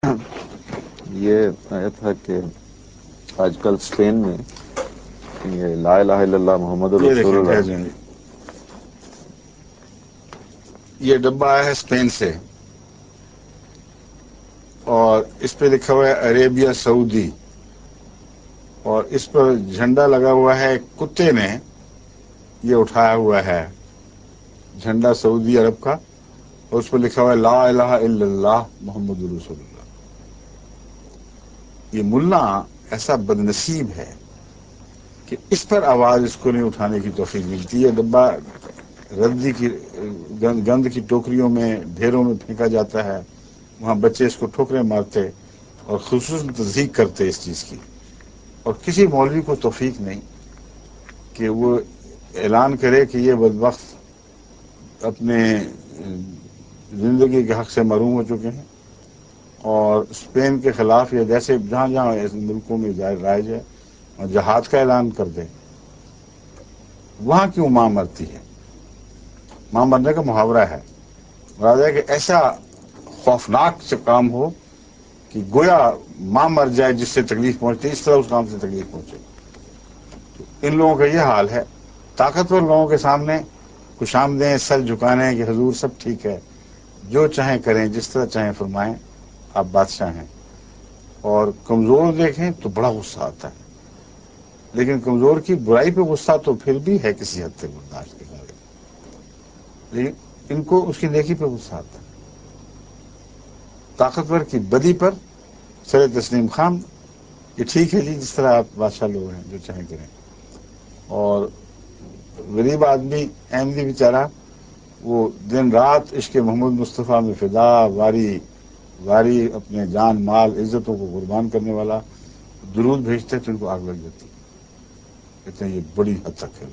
یہ آیا تھا کہ آج کل اسپین میں یہ لا الہ الا اللہ محمد رسول اللہ، یہ ڈبہ آیا ہے اسپین سے اور اس پہ لکھا ہوا ہے عربیہ سعودی، اور اس پر جھنڈا لگا ہوا ہے، کتے نے یہ اٹھایا ہوا ہے جھنڈا سعودی عرب کا، اور اس پر لکھا ہوا ہے لا الہ الا اللہ محمد رسول اللہ۔ یہ ملا ایسا بدنصیب ہے کہ اس پر آواز اس کو نہیں اٹھانے کی توفیق ملتی ہے۔ ڈبہ ردی کی گند کی ٹوکریوں میں ڈھیروں میں پھینکا جاتا ہے، وہاں بچے اس کو ٹھوکریں مارتے اور خصوصاً تصدیق کرتے اس چیز کی، اور کسی مولوی کو توفیق نہیں کہ وہ اعلان کرے کہ یہ بدبخت اپنے زندگی کے حق سے محروم ہو چکے ہیں، اور اسپین کے خلاف یا جیسے جہاں جہاں ایسے ملکوں میں رائج ہے اور جہاد کا اعلان کر دے۔ وہاں کیوں ماں مرتی ہے؟ ماں مرنے کا محاورہ ہے، مراد ہے کہ ایسا خوفناک سے کام ہو کہ گویا ماں مر جائے جس سے تکلیف پہنچتی، اس طرح اس کام سے تکلیف پہنچے۔ ان لوگوں کا یہ حال ہے، طاقتور لوگوں کے سامنے کچھ آمدیں سر جھکانے کہ حضور سب ٹھیک ہے، جو چاہیں کریں، جس طرح چاہیں فرمائیں، آپ بادشاہ ہیں۔ اور کمزور دیکھیں تو بڑا غصہ آتا ہے، لیکن کمزور کی برائی پہ غصہ تو پھر بھی ہے کسی حد تک برداشت کے قابل، لیکن ان کو اس کی نیکی پہ غصہ آتا ہے۔ طاقتور کی بدی پر سر تسلیم خان، یہ ٹھیک ہے جی، جس طرح آپ بادشاہ لوگ ہیں جو چاہیں کریں۔ اور غریب آدمی احمدی بیچارہ، وہ دن رات عشق محمد مصطفیٰ میں فدا، واری واری اپنے جان مال عزتوں کو قربان کرنے والا، درود بھیجتے تو ان کو آگ لگ جاتی، کہتے ہیں یہ بڑی حد تک ہے۔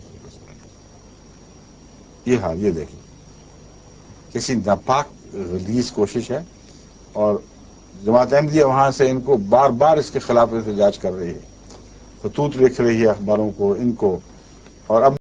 یہ حال، یہ دیکھیں کسی ناپاک غلیظ کوشش ہے، اور جماعت احمدیہ وہاں سے ان کو بار بار اس کے خلاف احتجاج کر رہی ہے، خطوط لکھ رہی ہے اخباروں کو ان کو، اور اب